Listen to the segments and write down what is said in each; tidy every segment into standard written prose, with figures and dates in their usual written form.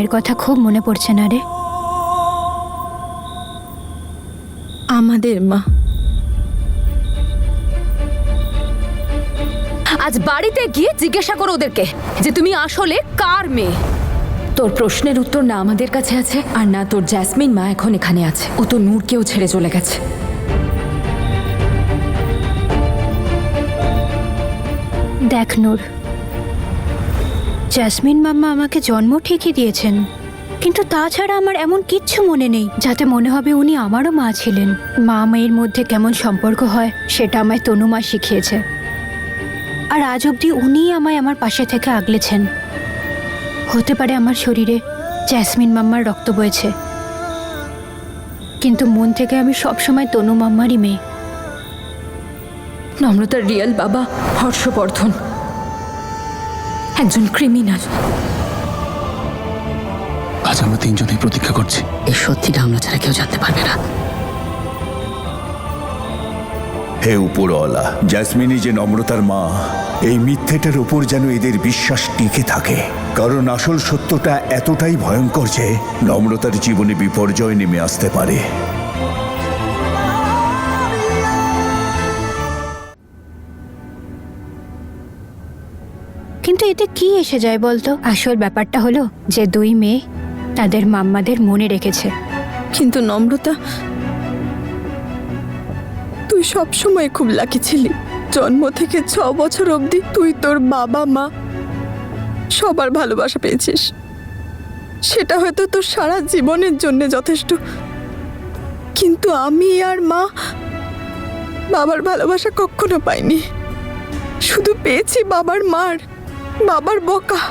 মায়ের কথা খুব মনে পড়ছে না রে? আমাদের মা আজ বাড়িতে গিয়ে জিজ্ঞাসা করো ওদেরকে যে তুমি আসলে কার মেয়ে। তোর প্রশ্নের উত্তর না আমাদের কাছে আছে, আর না তোর জ্যাসমিন মা এখন এখানে আছে। ও তো নূরকেও ছেড়ে চলে গেছে। দেখ নূর, জ্যাসমিন মাম্মা আমাকে জন্ম ঠিকই দিয়েছেন, কিন্তু তাছাড়া আমার এমন কিচ্ছু মনে নেই যাতে মনে হবে উনি আমারও মা ছিলেন। মা মেয়ের মধ্যে কেমন সম্পর্ক হয় সেটা আমায় তনু মা শিখিয়েছে, আর আজ অবধি উনিই আমায় আমার পাশে থেকে আগলেছেন। হতে পারে আমার শরীরে জ্যাসমিন মাম্মার রক্ত বয়েছে, কিন্তু মন থেকে আমি সবসময় তনু মাম্মারই মেয়ে। নম্রতার রিয়েল বাবা হর্ষবর্ধন একজন ক্রিমিনাল। আজ আমরা তিনজনেই প্রতীক্ষা করছি। এই সত্যিটা আমরা ছাড়া কেউ জানতে পারবে না। হে উপরওয়ালা, জ্যাসমিনই যে নম্রতার মা, এই মিথ্যেটার উপর যেন এদের বিশ্বাস টিকে থাকে, কারণ আসল সত্যটা এতটাই ভয়ঙ্কর যে নম্রতার জীবনে বিপর্যয় নেমে আসতে পারে। কিন্তু এতে কি এসে যায় বলতো? আসল ব্যাপারটা হলো যে দুই মেয়ে তাদের মাম্মাদের মনে রেখেছে। কিন্তু নম্রতা, তুই সবসময় খুব লাকি ছিলি। জন্ম থেকে 6 বছর অবধি তুই তোর বাবা মা সবার ভালোবাসা পেয়েছিস। সেটা হয়তো তোর সারা জীবনের জন্য যথেষ্ট, কিন্তু আমি আর মা বাবার ভালোবাসা কখনো পাইনি। শুধু পেয়েছি বাবার মার, বাবার বকা।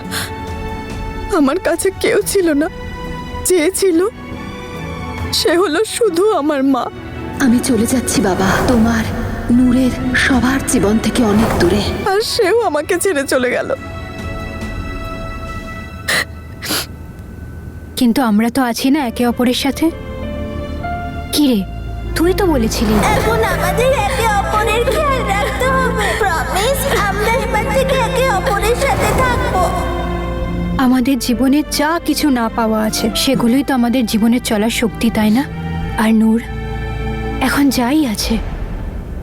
আমার কাছে কেউ ছিল না, যে ছিল সে হলো শুধু আমার মা। আমি চলে যাচ্ছি বাবা, তোমার নূরের সবার জীবন থেকে অনেক দূরে। আর সেও আমাকে ছেড়ে চলে গেল। কিন্তু আমরা তো আছি না একে অপরের সাথে। কি রে, তুই তো বলেছিলি এখন আমাদের একে অপরের খেয়াল রাখতে হবে। প্রমিস, আমরা এবার থেকে একে অপরের সাথে থাকবো। আমাদের জীবনে যা কিছু না পাওয়া আছে সেগুলোই তো আমাদের জীবনের চলার শক্তি, তাই না? আর নূর, এখন যাই আছে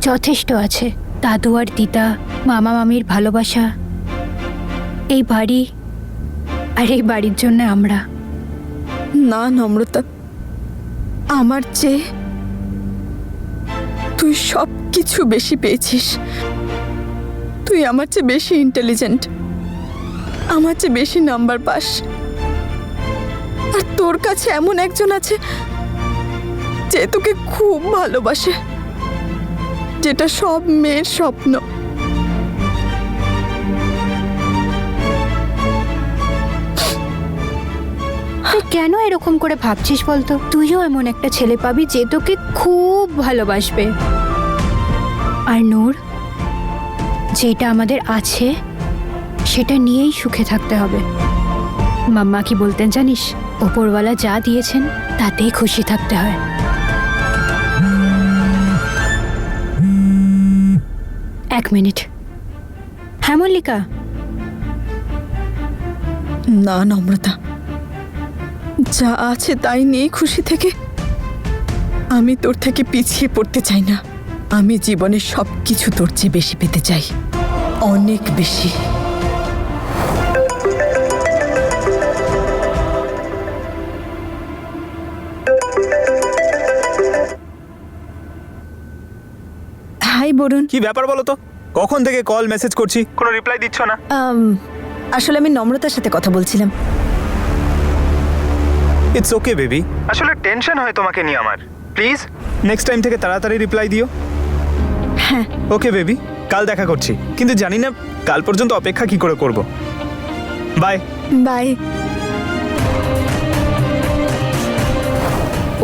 যথেষ্ট আছে। দাদু আর দিদা, মামা মামির ভালোবাসা, এই বাড়ি, আর এই বাড়ির জন্য আমরা। না নম্রতা, আমার চেয়ে তুই সব কিছু বেশি পেয়েছিস। তুই আমার চেয়ে বেশি ইন্টেলিজেন্ট, আমার চেয়ে বেশি নাম্বার পাস, আর তোর কাছে এমন একজন আছে যে তোকে খুব ভালোবাসে, যেটা সব মেয়ের স্বপ্ন। তুই কেন এরকম করে ভাবছিস বলতো? তুইও এমন একটা ছেলে পাবি যে তোকে খুব ভালোবাসবে। আর নূর, যেটা আমাদের আছে সেটা নিয়েই সুখে থাকতে হবে। মাম্মা কি বলতেন জানিস? ওপরওয়ালা যা দিয়েছেন তাতেই খুশি থাকতে হয়। এক মিনিট। হ্যাঁ মল্লিকা? না নম্রতা, যা আছে তাই নিয়ে খুশি থেকে আমি তোর থেকে পিছিয়ে পড়তে চাই না। আমি জীবনের সব কিছু তোর চেয়ে বেশি পেতে চাই, অনেক বেশি। হাই বরুণ। কি ব্যাপার বলো তো? কখন থেকে কল মেসেজ করছি, কোনো রিপ্লাই দিচ্ছ না। আসলে আমি নম্রতার সাথে কথা বলছিলাম। ইটস ওকে বেবি, আসলে টেনশন হয় তোমাকে নিয়ে আমার। প্লিজ নেক্সট টাইম থেকে তাড়াতাড়ি রিপ্লাই দিও। হ্যাঁ ওকে বেবি, কাল দেখা করছি, কিন্তু জানি না কাল পর্যন্ত অপেক্ষা কি করে করব। Bye bye.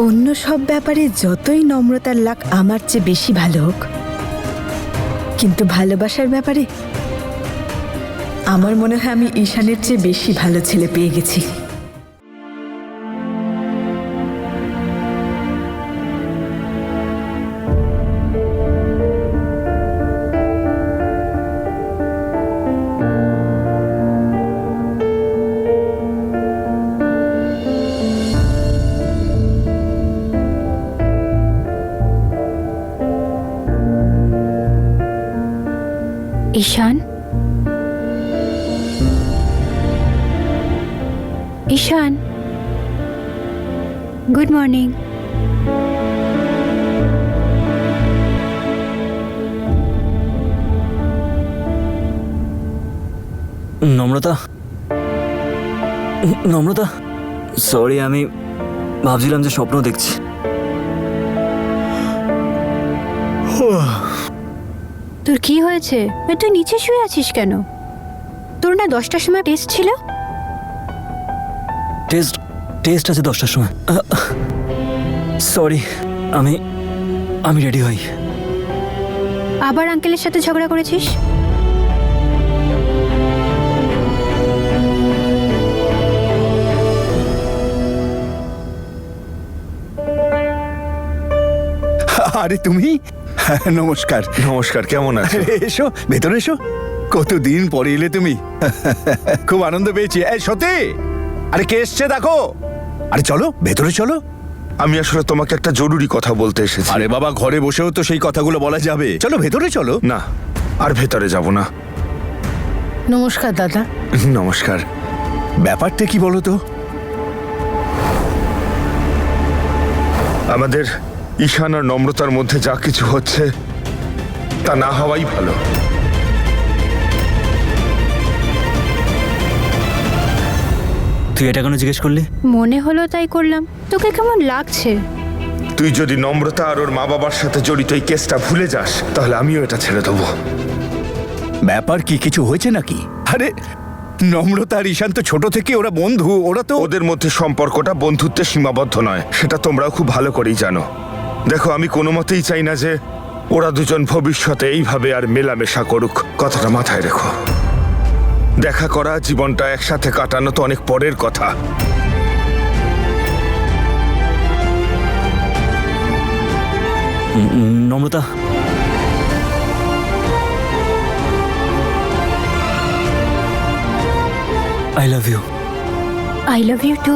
অন্য সব ব্যাপারে যতই নম্রতার লাক আমার চেয়ে বেশি ভালো হোক, কিন্তু ভালোবাসার ব্যাপারে আমার মনে হয় আমি ঈশানের চেয়ে বেশি ভালো ছেলে পেয়ে গেছি। ঈশান, ঈশান, গুড মর্নিং। নম্রতা, নম্রতা, সরি, আমি ভাবছিলাম যে স্বপ্ন দেখছি। তোর কি হয়েছে? তুই নিচে শুয়ে আছিস কেন? তোর না 10টার সময় টেস্ট ছিল? টেস্ট আছে 10টার সময়। সরি, আমি রেডি হই। আবার আঙ্কেলের সাথে ঝগড়া করেছিস? আরে তুমি, নমস্কার। নমস্কার, কেমন আছো? এসো ভেতরে এসো। কতদিন পরে এলে তুমি। খুব আনন্দ পেয়েছি। এই সত্যি, আরে কে এসছে দেখো। আরে চলো ভেতরে চলো। আমি আসলে তোমাকে একটা জরুরি কথা বলতে এসেছি। আরে বাবা, ঘরে বসেও তো সেই কথাগুলো বলা যাবে। চলো ভেতরে চলো। না, আর ভেতরে যাব না। নমস্কার দাদা। নমস্কার। ব্যাপারটা কি বলো তো? আমাদের ঈশান আর নম্রতার মধ্যে যা কিছু হচ্ছে তা না হওয়াই ভালো। তুই এটা কেন জিজ্ঞেস করলি? মনে হলো তাই করলাম। তোকে কেমন লাগছে? তুই যদি নম্রতা আর ওর মা বাবার সাথে জড়িত এই কেসটা ভুলে যাস, তাহলে আমিও এটা ছেড়ে দেবো। ব্যাপার কি, কিছু হয়েছে নাকি? আরে নম্রতা আর ঈশান তো ছোট থেকে ওরা বন্ধু। ওরা তো ওদের মধ্যে সম্পর্কটা বন্ধুত্বে সীমাবদ্ধ নয়, সেটা তোমরাও খুব ভালো করেই জানো। দেখো, আমি কোনো মতেই চাই না যে ওরা দুজন ভবিষ্যতে এইভাবে আর মেলামেশা করুক। কথাটা মাথায় রেখো। দেখা করা, জীবনটা একসাথে কাটানো তো অনেক পরের কথা। Namrata, I love you. I love you too.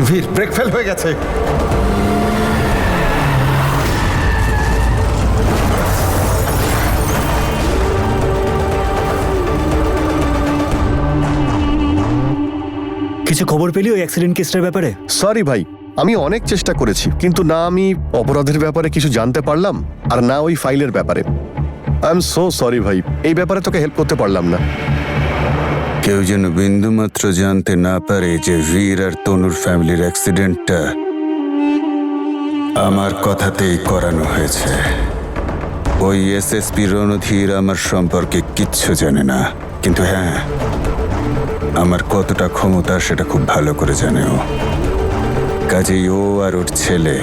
ভিড়, ব্রেক ফেল হয়ে গেছে। কিছু খবর পেলি ওই অ্যাক্সিডেন্ট কেসটার ব্যাপারে? সরি ভাই, আমি অনেক চেষ্টা করেছি, কিন্তু না আমি অপরাধের ব্যাপারে কিছু জানতে পারলাম, আর না ওই ফাইলের ব্যাপারে। আই এম সো সরি ভাই, এই ব্যাপারে তোকে হেল্প করতে পারলাম না। কেউ যেন বিন্দুমাত্র জানতে না পারে যে বীর আর তনুর ফ্যামিলির অ্যাক্সিডেন্টটা আমার কথাতেই করানো হয়েছে। ওই এসএসপি রণধীর আমার সম্পর্কে কিচ্ছু জানে না, কিন্তু হ্যাঁ, আমার কতটা ক্ষমতা সেটা খুব ভালো করে জানে ও। কাজেই ও আর ওর ছেলে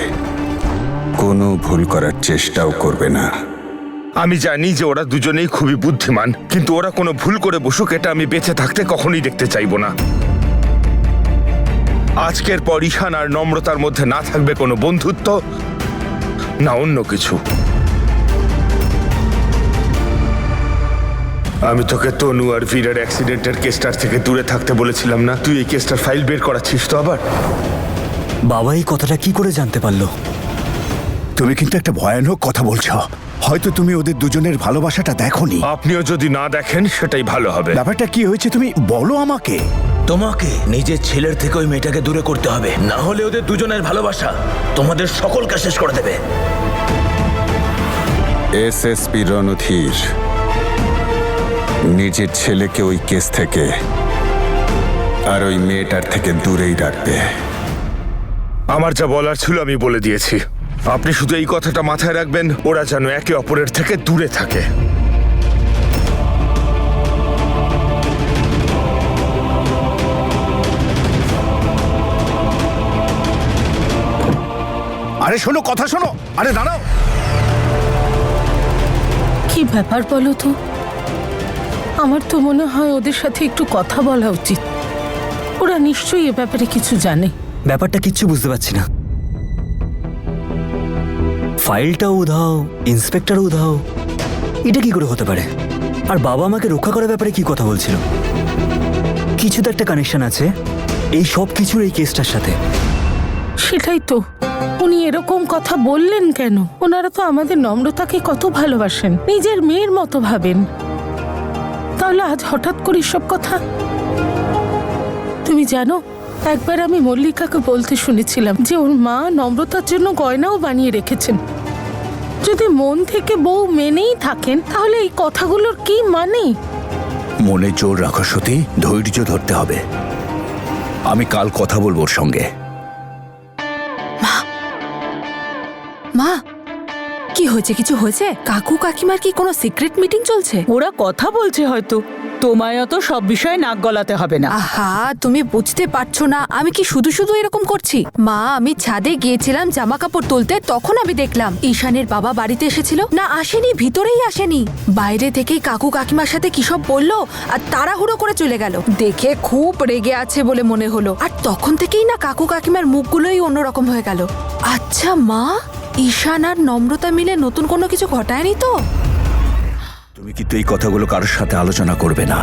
কোনো ভুল করার চেষ্টাও করবে না। আমি জানি যে ওরা দুজনেই খুবই বুদ্ধিমান, কিন্তু ওরা কোনো ভুল করে বসুক, এটা আমি বেঁচে থাকতে কখনোই দেখতে চাইবো না। আজকের পর ঈশান আর নম্রতার মধ্যে না থাকবে কোনো বন্ধুত্ব, না অন্য কিছু। আমি তোকে তনু আর বীরের অ্যাক্সিডেন্টের কেসটার থেকে দূরে থাকতে বলেছিলাম না? তুই এই কেসটার ফাইল বের করাচ্ছিস তো আবার? বাবা এই কথাটা কি করে জানতে পারলো? তুমি কিন্তু একটা ভয়ানক কথা বলছো। হয়তো তুমি ওদের দুজনের ভালোবাসাটা দেখোনি। আপনিও যদি না দেখেন সেটাই ভালো হবে। ব্যাপারটা কি হয়েছে তুমি বলো আমাকে। তোমাকে নিজের ছেলের থেকে ওই মেয়েটাকে দূরে করতে হবে, না হলে ওদের দুজনের ভালোবাসা তোমাদের সকলকে শেষ করে দেবে। এসএসপি রণধীর নিজের ছেলেকে ওই কেস থেকে আর ওই মেয়েটার থেকে দূরেই রাখবে। আমার যা বলার ছিল আমি বলে দিয়েছি। আপনি শুধু এই কথাটা মাথায় রাখবেন, ওরা যেন একে অপরের থেকে দূরে থাকে। আরে শোনো, কথা শোনো। আরে দাঁড়াও। কি ব্যাপার বলো তো? আমার তো মনে হয় ওদের সাথে একটু কথা বলা উচিত। ওরা নিশ্চয়ই এ ব্যাপারে কিছু জানে। ব্যাপারটা কিচ্ছু বুঝতে পারছি না। ফাইলটাও উধাও, ইন্সপেক্টরও উধাও, এটা কি করে হতে পারে? আর বাবা আমাকে রক্ষা করার ব্যাপারে কি কথা বলছিল? কিছু তো একটা কানেকশন আছে এই সব কিছুর এই কেসটার সাথে। সেটাই তো, উনি এরকম কথা বললেন কেন? ওনারা তো আমাদের নম্রতাকে কত ভালোবাসেন, নিজের মেয়ের মতো ভাবেন, তাহলে আজ হঠাৎ করে সব কথা? তুমি জানো, একবার আমি মল্লিকাকে বলতে শুনেছিলাম যে ওর মা নম্রতার জন্য গয়নাও বানিয়ে রেখেছেন। যদি মন থেকে বউ মেনেই থাকেন তাহলে এই কথাগুলোর কি মানে? মনে জোর রাখো সতী, ধৈর্য ধরতে হবে। আমি কাল কথা বলবো ওর সঙ্গে। মা, কি হয়েছে? কিছু হয়েছে? কাকু কাকিমার কি কোনো সিক্রেট মিটিং চলছে? ওরা কথা বলছে হয়তো, তোমায় অত সব বিষয়ে নাক গলাতে হবে না। আহা, তুমি বুঝতে পারছো না আমি কি শুধু শুধু এরকম করছি? মা, আমি ছাদে গিয়েছিলাম জামা কাপড় তুলতে, তখন আমি দেখলাম ঈশানের বাবা বাড়িতে এসেছিল। না আসেনি, ভিতরেই আসেনি, বাইরে থেকেই কাকু কাকিমার সাথে কি সব বললো আর তাড়াহুড়ো করে চলে গেল। দেখে খুব রেগে আছে বলে মনে হলো, আর তখন থেকেই না কাকু কাকিমার মুখগুলোই অন্যরকম হয়ে গেল। আচ্ছা মা, ঈশান আর নম্রতা মিলে নতুন কোনো কিছু ঘটায়নি তো? তুমি কিন্তু এই কথাগুলো কারোর সাথে আলোচনা করবে না,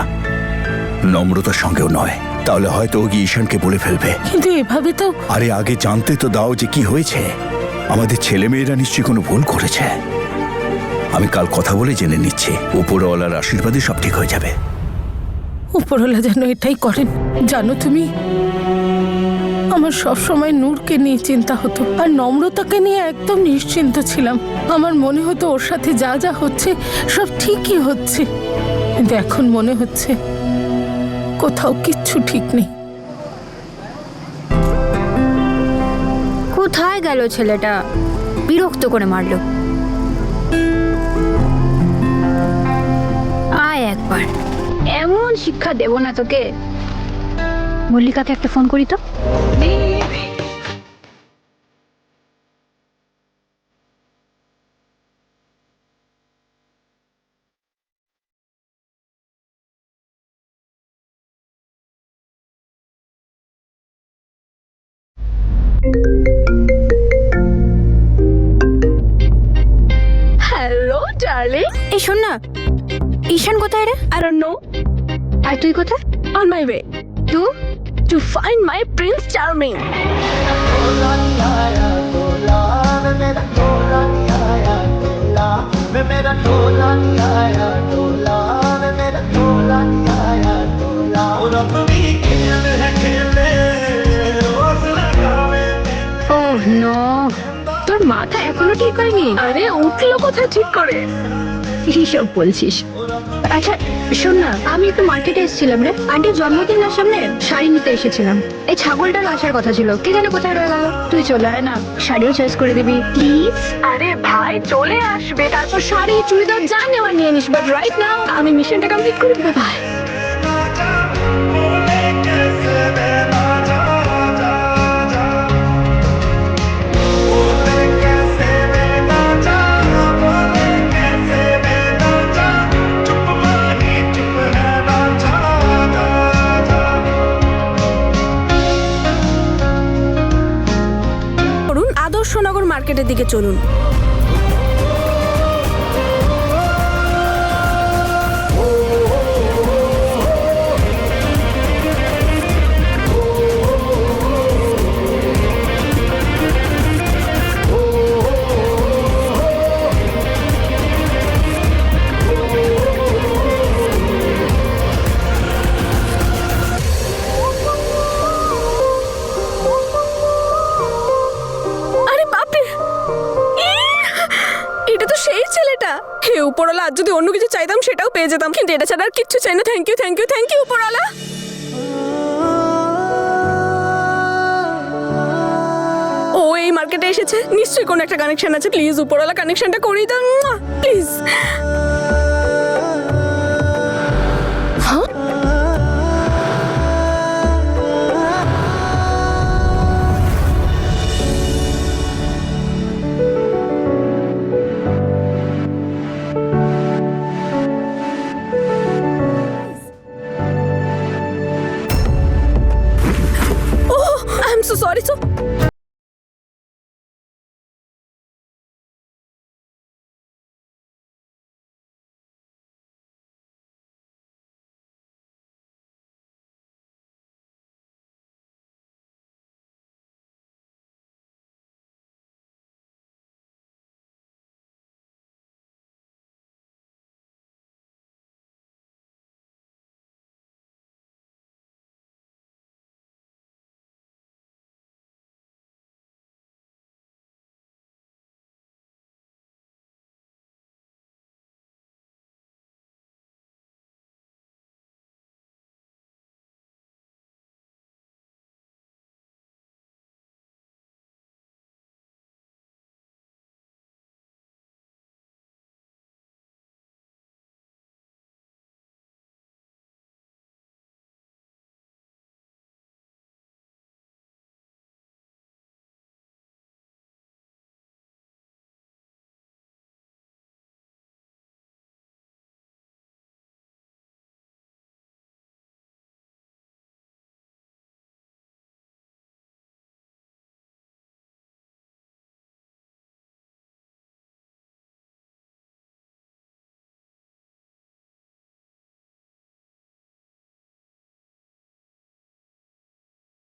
নম্রতার সঙ্গেও নয়, তাহলে হয়তো ও গিয়ে ঈশানকে বলে ফেলবে। কিন্তু এভাবে তো। আরে আগে জানতে তো দাও যে কি হয়েছে। আমাদের ছেলেমেয়েরা নিশ্চয়ই কোনো ভুল করেছে। আমি কাল কথা বলে জেনে নিচ্ছি, উপরওয়ালার আশীর্বাদে সব ঠিক হয়ে যাবে। উপরওয়ালা যেন এটাই করেন। জানো তুমি, আমার সব সময় নূরকে নিয়ে চিন্তা হতো, আর নম্রতাকে নিয়ে একদম নিশ্চিন্ত ছিলাম। আমার মনে হতো ওর সাথে যা যা হচ্ছে সব ঠিকই হচ্ছে, কিন্তু এখন মনে হচ্ছে কোথাও কিচ্ছু ঠিক নেই। কোথায় গেল ছেলেটা? বিরক্ত করে মারলো। আয় একবার, এমন শিক্ষা দেব না তোকে। মল্লিকাকে একটা ফোন করি তো। Hello darling. এই শোন না, ঈশান কোথায় রে? I don't know. আর তুই কোথায়? On my way to find my prince charming. Oh no, তোর মাথা এখনো ঠিক হয়নি? আরে উঠলো কোথায় ঠিক করে? কি সব বলছিস? আচ্ছা শোন না, আমি একটু মার্কেটে এসেছিলাম রে, আন্টির জন্মদিনের সামনে শাড়ি নিতে এসেছিলাম। এই ছাগলটার আসার কথা ছিল, কে জানে কোথায় রয়ে গেল। তুই চলে আয় না, শাড়িও চয়েস করে দিবি প্লিজ। আরে ভাই চলে আসবে, তারপর শাড়ি চুড়িদার যা নেওয়ার নিয়ে নিস, বাট রাইট নাও আমি মিশনটা কমপ্লিট করে দেবো। ভাই আদর্শনগর মার্কেটের দিকে চলুন। হে উপরওয়ালা, আজ যদি অন্য কিছু চাইতাম সেটাও পেয়ে যেতাম, কিন্তু এটা ছাড়া আর কিচ্ছু চাই না। Thank you thank you thank you উপরওয়ালা। ও এই মার্কেটে এসেছে, নিশ্চয়ই কোনো একটা কানেকশন আছে। প্লিজ উপরওয়ালা কানেকশনটা করিয়ে দাও please. Sorry so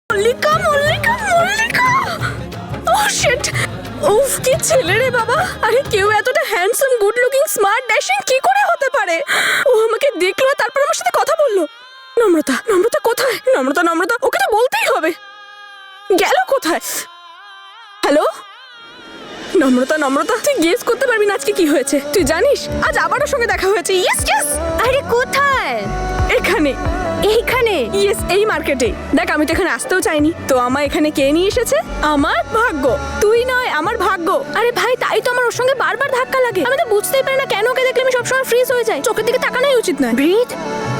Mallika Mallika Mallika oh shit উফ কি ছেলে রে বাবা আরে কেউ এতটা handsome good looking smart dashing কি করে হতে পারে ও আমাকে দেখলো তারপর আমার সাথে কথা বললো নম্রতা নম্রতা কোথায় নম্রতা নম্রতা ওকে তো বলতেই হবে গেল কোথায় হ্যালো নম্রতা নম্রতা তুই গেস করতে পারবি না আজকে কি হয়েছে তুই জানিস আজ আবার ওর সঙ্গে দেখা হয়েছে ইয়েস ইয়েস আরে কোথায়? এখানে এইখানে? ইয়েস এই মার্কেটে দেখ আমি তো এখানে আসতেও চাইনি তো আমার এখানে কে নিয়ে এসেছে আমার ভাগ্য তুই নয় আমার ভাগ্য আরে ভাই তাই তো আমার ওর সঙ্গে বারবার ধাক্কা লাগে। আমি তো বুঝতেই পারি না কেন ওকে দেখলে আমি সবসময় ফ্রিজ হয়ে যাই চোখের দিকে তাকানোই উচিত নয় ব্রিথ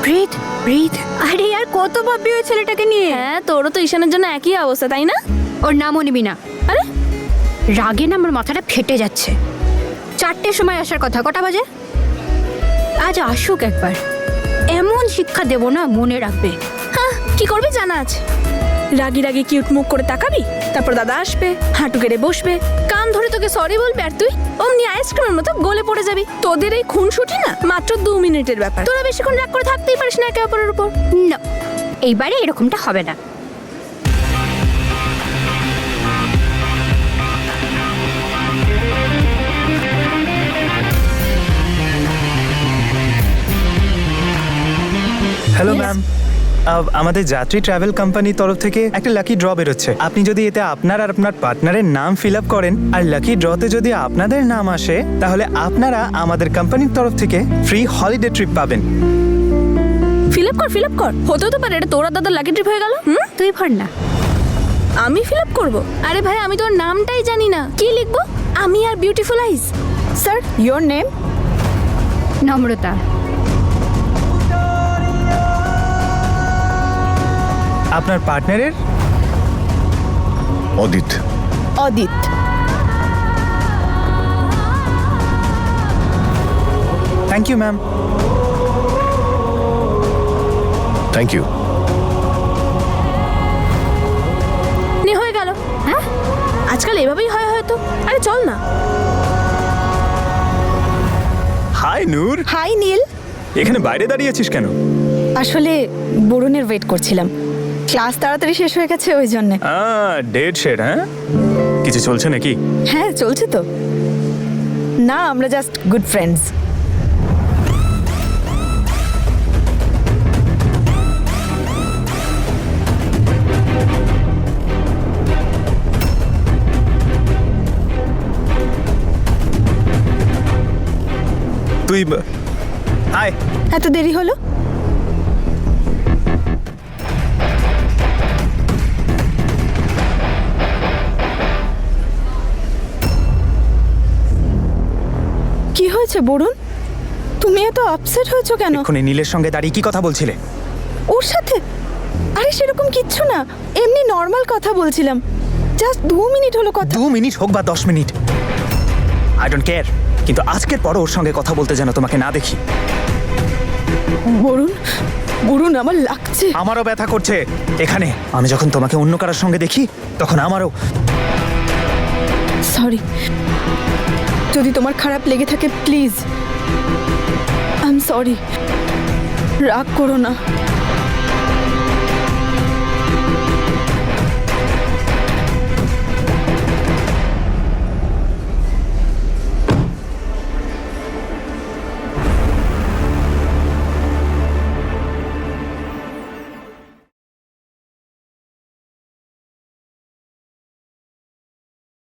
ব্রিথ ব্রিথ। আরে আর কত ভাববি ওই ছেলেটাকে নিয়ে? হ্যাঁ তোরও তো ঈশানের জন্য একই অবস্থা তাই না ওর নামও নিবি না। আরে রাগে না আমার মাথাটা ফেটে যাচ্ছে। 4টের সময় আসার কথা, কটা বাজে? আজ আসুক একবার, এমন শিক্ষা দেব না মনে রাখবে। হ্যাঁ কি করবি জানা আছে রাগি রাগি কিউট মুখ করে তাকাবি তারপর দাদা আসবে হাঁটু কেড়ে বসবে কান ধরে তোকে সরি বলবে আর তুই অমনি আইসক্রিমের মতো গলে পড়ে যাবি তোদের এই খুনসুটি না মাত্র 2 মিনিটের ব্যাপার তোরা বেশিক্ষণ রাগ করে থাকতেই পারিস না একে অপরের উপর না, এইবারে এরকমটা হবে না। হ্যালো ম্যাম, আমাদের যাত্রী ট্রাভেল কোম্পানির তরফ থেকে একটা লাকি ড্র বেরোচ্ছে। আপনি যদি এতে আপনার আর আপনার পার্টনারের নাম ফিল আপ করেন আর লাকি ড্রতে যদি আপনাদের নাম আসে তাহলে আপনারা আমাদের কোম্পানির তরফ থেকে ফ্রি হলিডে ট্রিপ পাবেন। ফিল আপ কর হতেও তো পারে এটা তোরা দাদার লাকি ট্রিপ হয়ে গেল তুই ভর না, আমি ফিল আপ করবো আরে ভাই আমি তোর নামটাই জানি না কি লিখবো আমি আর beautiful eyes sir your name? Namrata. আপনার পার্টনারের? Adit. Adit thank you ma'am. Thank you. নে হয়ে গেল। হ্যাঁ আজকাল এভাবেই হয় হয়তো আরে চল না হাই নূর। হাই নীল এখানে বাইরে দাঁড়িয়ে আছিস কেন? আসলে বরুণের ওয়েট করছিলাম ক্লাস তাড়াতাড়ি শেষ হয়ে গেছে ওই জন্য ডেট শেড? হ্যাঁ, কিছু চলছে নাকি? হ্যাঁ চলছে তো না আমরা জাস্ট গুড ফ্রেন্ডস তুই হাই। এত দেরি হলো কি হয়েছে বরুণ তুমি এত আপসেট হয়েছো কেন এক্ষুনি নীলের সঙ্গে দাঁড়িয়ে কি কথা বলছিলে? ওর সাথে আরে সেরকম কিচ্ছু না এমনি নর্মাল কথা বলছিলাম জাস্ট 2 মিনিট হলো কথা 2 মিনিট হোক বা 10 মিনিট, আই ডোন্ট কেয়ার, কিন্তু আজকের পর ওর সঙ্গে কথা বলতে যেন তোমাকে না দেখি। বরুণ বরুণ আমার লাগছে। আমারও ব্যথা করছে এখানে। আমি যখন তোমাকে অন্য কারোর সঙ্গে দেখি তখন আমারও। সরি, যদি তোমার খারাপ লেগে থাকে প্লিজ, আই এম সরি, রাগ করো না।